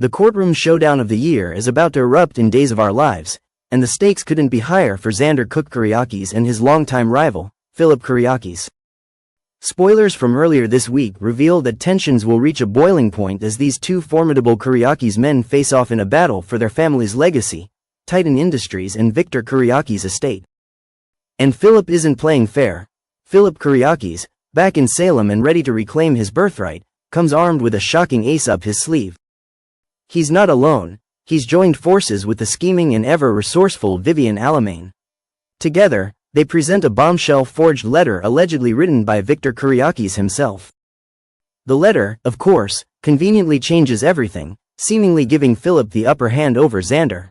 The courtroom showdown of the year is about to erupt in Days of Our Lives, and the stakes couldn't be higher for Xander Cook Kyriakis and his longtime rival, Phillip Kyriakis. Spoilers from earlier this week reveal that tensions will reach a boiling point as these two formidable Kyriakis men face off in a battle for their family's legacy, Titan Industries and Victor Kyriakis' estate. And Phillip isn't playing fair. Phillip Kyriakis, back in Salem and ready to reclaim his birthright, comes armed with a shocking ace up his sleeve. He's not alone, he's joined forces with the scheming and ever-resourceful Vivian Alamain. Together, they present a bombshell-forged letter allegedly written by Victor Kyriakis himself. The letter, of course, conveniently changes everything, seemingly giving Phillip the upper hand over Xander.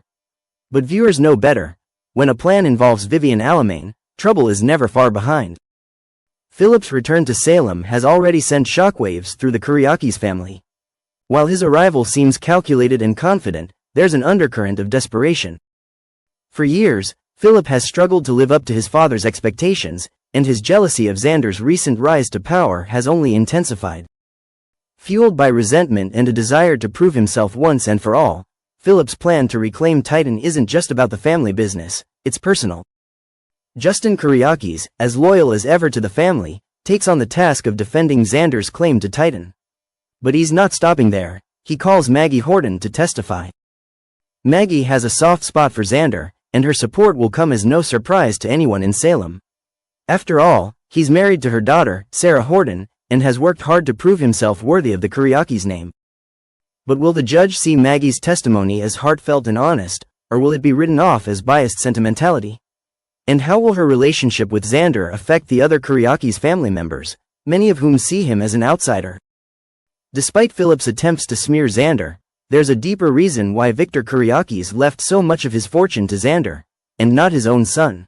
But viewers know better. When a plan involves Vivian Alamain, trouble is never far behind. Phillip's return to Salem has already sent shockwaves through the Kyriakis family. While his arrival seems calculated and confident, there's an undercurrent of desperation. For years, Phillip has struggled to live up to his father's expectations, and his jealousy of Xander's recent rise to power has only intensified. Fueled by resentment and a desire to prove himself once and for all, Phillip's plan to reclaim Titan isn't just about the family business, it's personal. Justin Kyriakis, as loyal as ever to the family, takes on the task of defending Xander's claim to Titan. But he's not stopping there. He calls Maggie Horton to testify. Maggie has a soft spot for Xander, and her support will come as no surprise to anyone in Salem. After all, he's married to her daughter, Sarah Horton, and has worked hard to prove himself worthy of the Kyriakis name. But will the judge see Maggie's testimony as heartfelt and honest, or will it be written off as biased sentimentality? And how will her relationship with Xander affect the other Kyriakis family members, many of whom see him as an outsider? Despite Phillip's attempts to smear Xander, there's a deeper reason why Victor Kyriakis left so much of his fortune to Xander, and not his own son.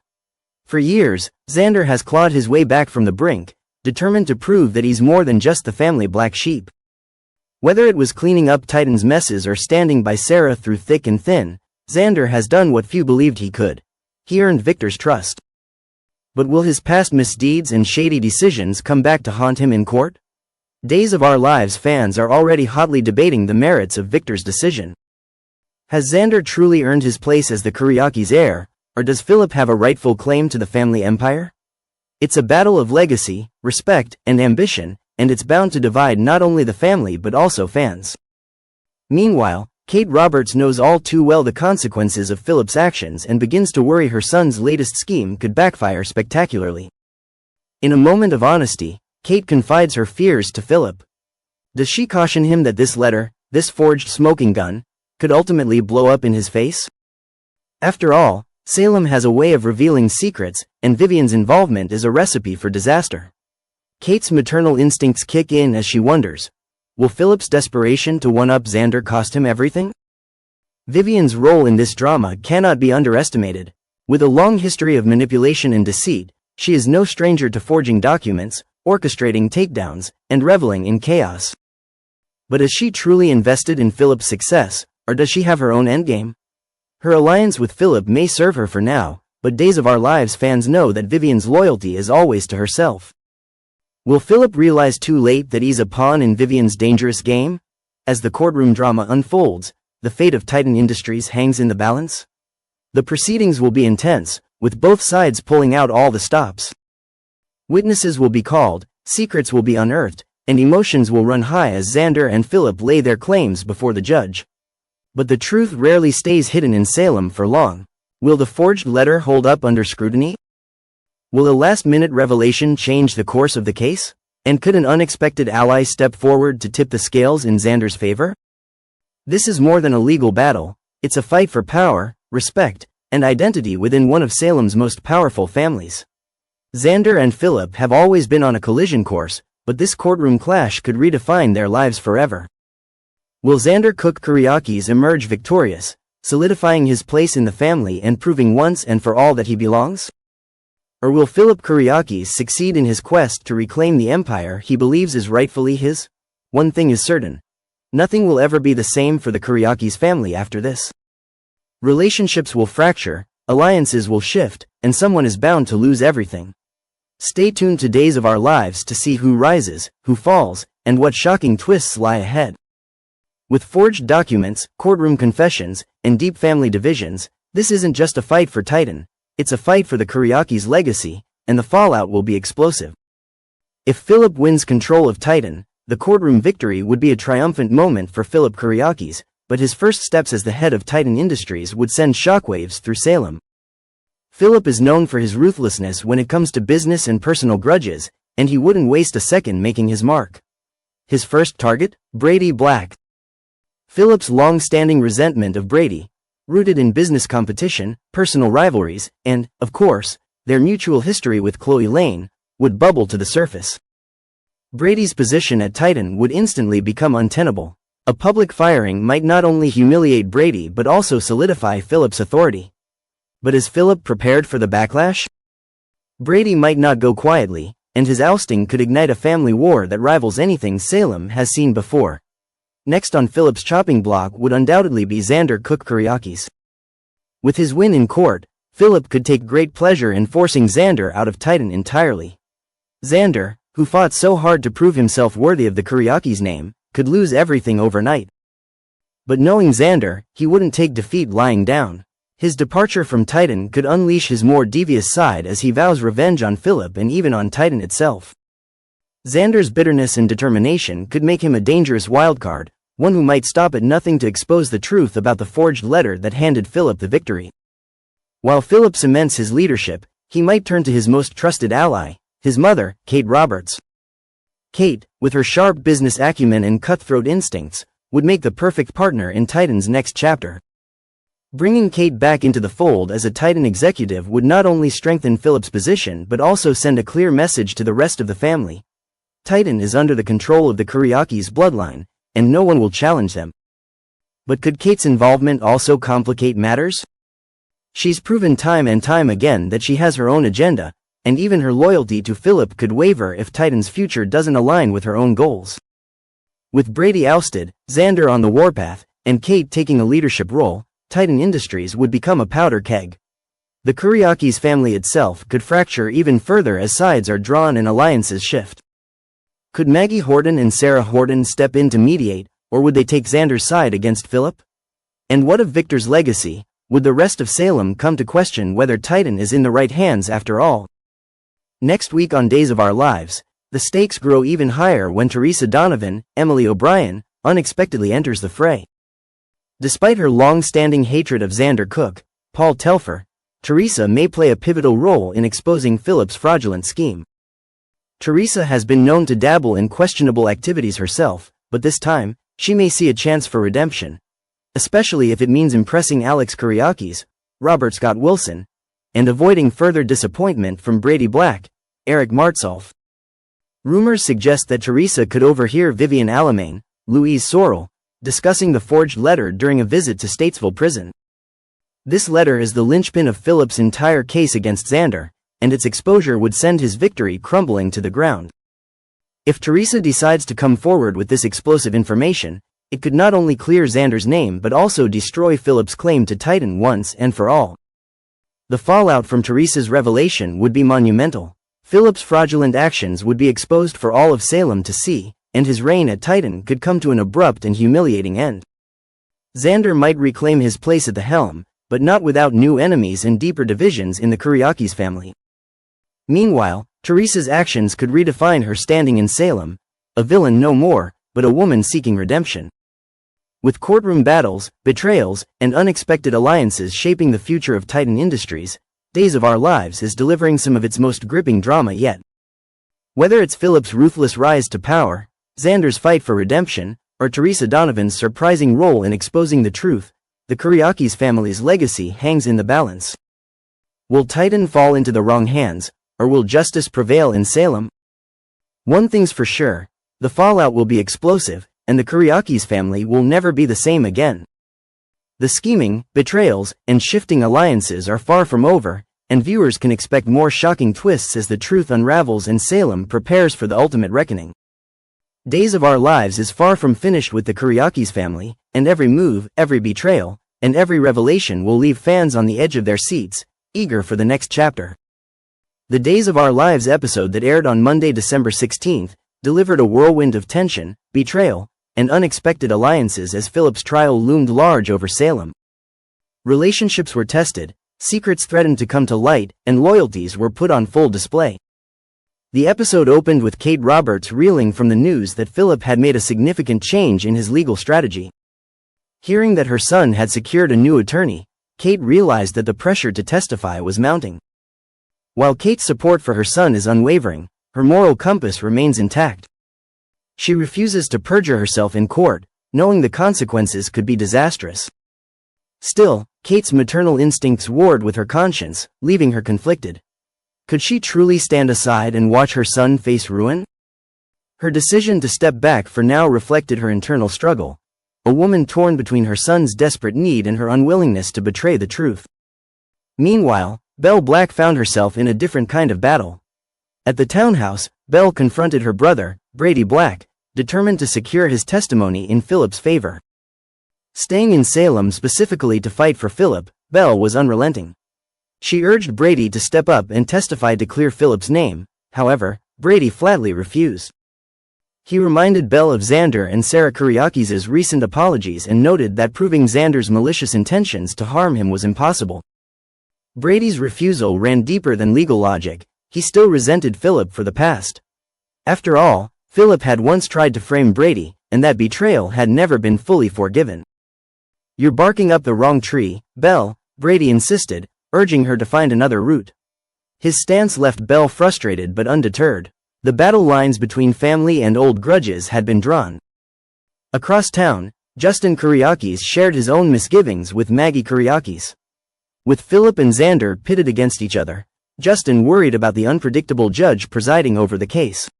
For years, Xander has clawed his way back from the brink, determined to prove that he's more than just the family black sheep. Whether it was cleaning up Titan's messes or standing by Sarah through thick and thin, Xander has done what few believed he could. He earned Victor's trust. But will his past misdeeds and shady decisions come back to haunt him in court? Days of Our Lives fans are already hotly debating the merits of Victor's decision. Has Xander truly earned his place as the Kyriakis' heir, or does Phillip have a rightful claim to the family empire? It's a battle of legacy, respect, and ambition, and it's bound to divide not only the family but also fans. Meanwhile, Kate Roberts knows all too well the consequences of Phillip's actions and begins to worry her son's latest scheme could backfire spectacularly. In a moment of honesty, Kate confides her fears to Phillip. Does she caution him that this letter, this forged smoking gun, could ultimately blow up in his face? After all, Salem has a way of revealing secrets, and Vivian's involvement is a recipe for disaster. Kate's maternal instincts kick in as she wonders, will Phillip's desperation to one-up Xander cost him everything? Vivian's role in this drama cannot be underestimated. With a long history of manipulation and deceit, she is no stranger to forging documents, orchestrating takedowns, and reveling in chaos. But is she truly invested in Phillip's success, or does she have her own endgame? Her alliance with Phillip may serve her for now, but Days of Our Lives fans know that Vivian's loyalty is always to herself. Will Phillip realize too late that he's a pawn in Vivian's dangerous game? As the courtroom drama unfolds, the fate of Titan Industries hangs in the balance. The proceedings will be intense, with both sides pulling out all the stops. Witnesses will be called, secrets will be unearthed, and emotions will run high as Xander and Phillip lay their claims before the judge. But the truth rarely stays hidden in Salem for long. Will the forged letter hold up under scrutiny? Will a last-minute revelation change the course of the case? And could an unexpected ally step forward to tip the scales in Xander's favor? This is more than a legal battle, it's a fight for power, respect, and identity within one of Salem's most powerful families. Xander and Phillip have always been on a collision course, but this courtroom clash could redefine their lives forever. Will Xander Cook Kyriakis emerge victorious, solidifying his place in the family and proving once and for all that he belongs? Or will Phillip Kyriakis succeed in his quest to reclaim the empire he believes is rightfully his? One thing is certain. Nothing will ever be the same for the Kyriakis family after this. Relationships will fracture, alliances will shift, and someone is bound to lose everything. Stay tuned to Days of Our Lives to see who rises, who falls, and what shocking twists lie ahead. With forged documents, courtroom confessions, and deep family divisions, this isn't just a fight for Titan, it's a fight for the Kuriakis' legacy, and the fallout will be explosive. If Phillip wins control of Titan, the courtroom victory would be a triumphant moment for Phillip Kuriakis, but his first steps as the head of Titan Industries would send shockwaves through Salem. Phillip is known for his ruthlessness when it comes to business and personal grudges, and he wouldn't waste a second making his mark. His first target? Brady Black. Phillip's long-standing resentment of Brady, rooted in business competition, personal rivalries, and, of course, their mutual history with Chloe Lane, would bubble to the surface. Brady's position at Titan would instantly become untenable. A public firing might not only humiliate Brady but also solidify Phillip's authority. But is Phillip prepared for the backlash? Brady might not go quietly, and his ousting could ignite a family war that rivals anything Salem has seen before. Next on Phillip's chopping block would undoubtedly be Xander Kuriakis. With his win in court, Phillip could take great pleasure in forcing Xander out of Titan entirely. Xander, who fought so hard to prove himself worthy of the Kuriakis' name, could lose everything overnight. But knowing Xander, he wouldn't take defeat lying down. His departure from Titan could unleash his more devious side as he vows revenge on Phillip and even on Titan itself. Xander's bitterness and determination could make him a dangerous wildcard, one who might stop at nothing to expose the truth about the forged letter that handed Phillip the victory. While Phillip cements his leadership, he might turn to his most trusted ally, his mother, Kate Roberts. Kate, with her sharp business acumen and cutthroat instincts, would make the perfect partner in Titan's next chapter. Bringing Kate back into the fold as a Titan executive would not only strengthen Phillip's position but also send a clear message to the rest of the family. Titan is under the control of the Kuriakis' bloodline, and no one will challenge them. But could Kate's involvement also complicate matters? She's proven time and time again that she has her own agenda, and even her loyalty to Phillip could waver if Titan's future doesn't align with her own goals. With Brady ousted, Xander on the warpath, and Kate taking a leadership role, Titan Industries would become a powder keg. The Kuriakis family itself could fracture even further as sides are drawn and alliances shift. Could Maggie Horton and Sarah Horton step in to mediate, or would they take Xander's side against Phillip? And what of Victor's legacy? Would the rest of Salem come to question whether Titan is in the right hands after all? Next week on Days of Our Lives, the stakes grow even higher when Theresa Donovan, Emily O'Brien, unexpectedly enters the fray. Despite her long-standing hatred of Xander Cook, Paul Telfer, Theresa may play a pivotal role in exposing Phillip's fraudulent scheme. Theresa has been known to dabble in questionable activities herself, but this time, she may see a chance for redemption. Especially if it means impressing Alex Kuriakis, Robert Scott Wilson, and avoiding further disappointment from Brady Black, Eric Martsolf. Rumors suggest that Theresa could overhear Vivian Alamain, Louise Sorrell, discussing the forged letter during a visit to Statesville Prison. This letter is the linchpin of Phillip's entire case against Xander, and its exposure would send his victory crumbling to the ground. If Theresa decides to come forward with this explosive information, it could not only clear Xander's name but also destroy Phillip's claim to Titan once and for all. The fallout from Theresa's revelation would be monumental. Phillip's fraudulent actions would be exposed for all of Salem to see, and his reign at Titan could come to an abrupt and humiliating end. Xander might reclaim his place at the helm, but not without new enemies and deeper divisions in the Kuriakis family. Meanwhile, Theresa's actions could redefine her standing in Salem, a villain no more, but a woman seeking redemption. With courtroom battles, betrayals, and unexpected alliances shaping the future of Titan Industries, Days of Our Lives is delivering some of its most gripping drama yet. Whether it's Phillip's ruthless rise to power, Xander's fight for redemption, or Theresa Donovan's surprising role in exposing the truth, the Kuriakis family's legacy hangs in the balance. Will Titan fall into the wrong hands, or will justice prevail in Salem? One thing's for sure, the fallout will be explosive, and the Kuriakis family will never be the same again. The scheming, betrayals, and shifting alliances are far from over, and viewers can expect more shocking twists as the truth unravels and Salem prepares for the ultimate reckoning. Days of Our Lives is far from finished with the Kuriakis family, and every move, every betrayal, and every revelation will leave fans on the edge of their seats, eager for the next chapter. The Days of Our Lives episode that aired on Monday, December 16th, delivered a whirlwind of tension, betrayal, and unexpected alliances as Phillip's trial loomed large over Salem. Relationships were tested, secrets threatened to come to light, and loyalties were put on full display. The episode opened with Kate Roberts reeling from the news that Phillip had made a significant change in his legal strategy. Hearing that her son had secured a new attorney, Kate realized that the pressure to testify was mounting. While Kate's support for her son is unwavering, her moral compass remains intact. She refuses to perjure herself in court, knowing the consequences could be disastrous. Still, Kate's maternal instincts warred with her conscience, leaving her conflicted. Could she truly stand aside and watch her son face ruin? Her decision to step back for now reflected her internal struggle, a woman torn between her son's desperate need and her unwillingness to betray the truth. Meanwhile, Belle Black found herself in a different kind of battle. At the townhouse, Belle confronted her brother, Brady Black, determined to secure his testimony in Phillip's favor. Staying in Salem specifically to fight for Phillip, Belle was unrelenting. She urged Brady to step up and testify to clear Phillip's name. However, Brady flatly refused. He reminded Belle of Xander and Sarah Kyriakis' recent apologies and noted that proving Xander's malicious intentions to harm him was impossible. Brady's refusal ran deeper than legal logic. He still resented Phillip for the past. After all, Phillip had once tried to frame Brady, and that betrayal had never been fully forgiven. "You're barking up the wrong tree, Belle," Brady insisted, urging her to find another route. His stance left Belle frustrated but undeterred. The battle lines between family and old grudges had been drawn. Across town, Justin Kyriakis shared his own misgivings with Maggie Kyriakis. With Phillip and Xander pitted against each other, Justin worried about the unpredictable judge presiding over the case.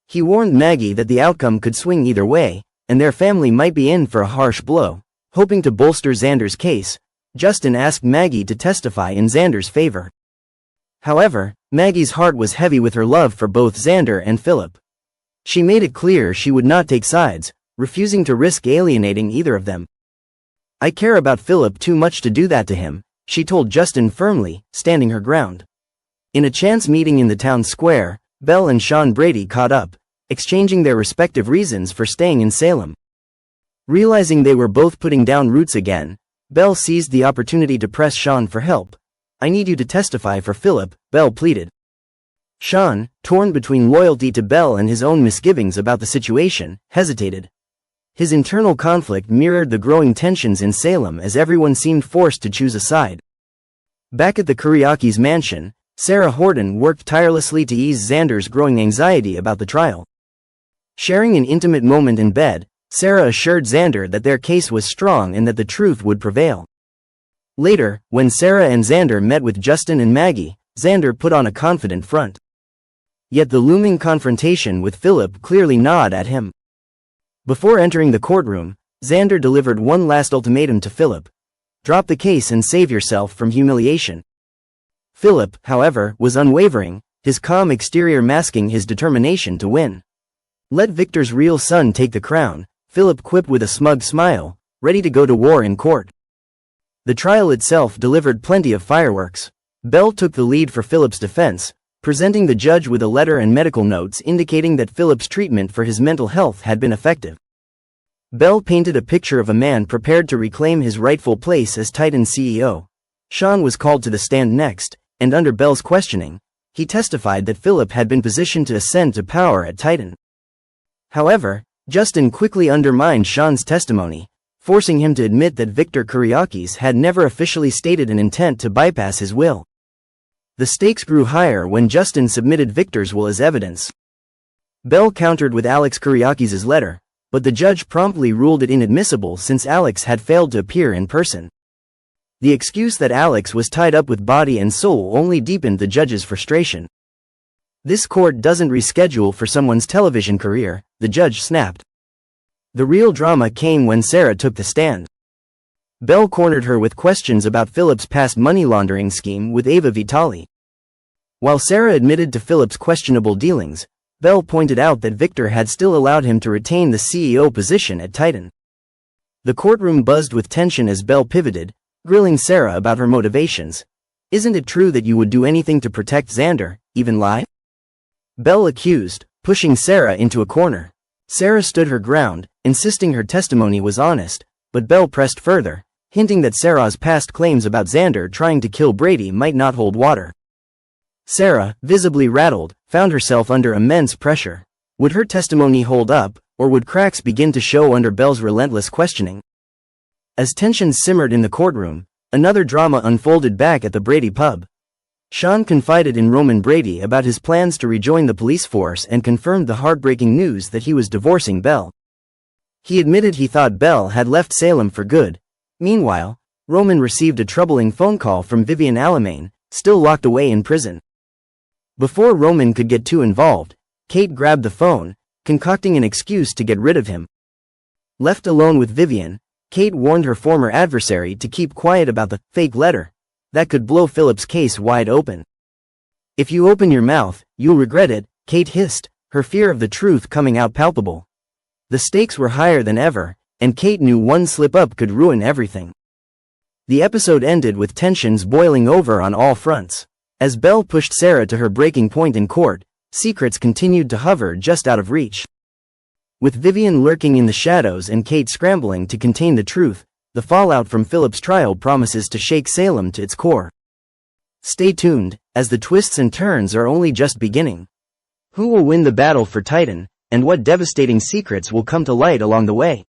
He warned Maggie that the outcome could swing either way, and their family might be in for a harsh blow. Hoping to bolster Xander's case, Justin asked Maggie to testify in Xander's favor. However, Maggie's heart was heavy with her love for both Xander and Phillip. She made it clear she would not take sides, refusing to risk alienating either of them. "I care about Phillip too much to do that to him," she told Justin firmly, standing her ground. In a chance meeting in the town square, Belle and Sean Brady caught up, exchanging their respective reasons for staying in Salem. Realizing they were both putting down roots again, Belle seized the opportunity to press Sean for help. "I need you to testify for Phillip," Belle pleaded. Sean, torn between loyalty to Belle and his own misgivings about the situation, hesitated. His internal conflict mirrored the growing tensions in Salem as everyone seemed forced to choose a side. Back at the Kyriakis' mansion, Sarah Horton worked tirelessly to ease Xander's growing anxiety about the trial. Sharing an intimate moment in bed, Sarah assured Xander that their case was strong and that the truth would prevail. Later, when Sarah and Xander met with Justin and Maggie, Xander put on a confident front. Yet the looming confrontation with Phillip clearly gnawed at him. Before entering the courtroom, Xander delivered one last ultimatum to Phillip: "Drop the case and save yourself from humiliation." Phillip, however, was unwavering, his calm exterior masking his determination to win. "Let Victor's real son take the crown," Phillip quipped with a smug smile, ready to go to war in court. The trial itself delivered plenty of fireworks. Belle took the lead for Phillip's defense, presenting the judge with a letter and medical notes indicating that Phillip's treatment for his mental health had been effective. Belle painted a picture of a man prepared to reclaim his rightful place as Titan's CEO. Sean was called to the stand next, and under Belle's questioning, he testified that Phillip had been positioned to ascend to power at Titan. However, Justin quickly undermined Sean's testimony, forcing him to admit that Victor Kyriakis had never officially stated an intent to bypass his will. The stakes grew higher when Justin submitted Victor's will as evidence. Belle countered with Alex Kyriakis' letter, but the judge promptly ruled it inadmissible since Alex had failed to appear in person. The excuse that Alex was tied up with body and soul only deepened the judge's frustration. "This court doesn't reschedule for someone's television career," the judge snapped. The real drama came when Sarah took the stand. Belle cornered her with questions about Phillip's past money laundering scheme with Ava Vitali. While Sarah admitted to Phillip's questionable dealings, Belle pointed out that Victor had still allowed him to retain the CEO position at Titan. The courtroom buzzed with tension as Belle pivoted, grilling Sarah about her motivations. "Isn't it true that you would do anything to protect Xander, even lie?" Belle accused, pushing Sarah into a corner. Sarah stood her ground, insisting her testimony was honest, but Belle pressed further, hinting that Sarah's past claims about Xander trying to kill Brady might not hold water. Sarah, visibly rattled, found herself under immense pressure. Would her testimony hold up, or would cracks begin to show under Belle's relentless questioning? As tensions simmered in the courtroom, another drama unfolded back at the Brady pub. Sean confided in Roman Brady about his plans to rejoin the police force and confirmed the heartbreaking news that he was divorcing Belle. He admitted he thought Belle had left Salem for good. Meanwhile, Roman received a troubling phone call from Vivian Alamain, still locked away in prison. Before Roman could get too involved, Kate grabbed the phone, concocting an excuse to get rid of him. Left alone with Vivian, Kate warned her former adversary to keep quiet about the fake letter that could blow Phillip's case wide open. "If you open your mouth, you'll regret it," Kate hissed, her fear of the truth coming out palpable. The stakes were higher than ever, and Kate knew one slip-up could ruin everything. The episode ended with tensions boiling over on all fronts. As Belle pushed Sarah to her breaking point in court, secrets continued to hover just out of reach. With Vivian lurking in the shadows and Kate scrambling to contain the truth, the fallout from Phillip's trial promises to shake Salem to its core. Stay tuned, as the twists and turns are only just beginning. Who will win the battle for Titan, and what devastating secrets will come to light along the way?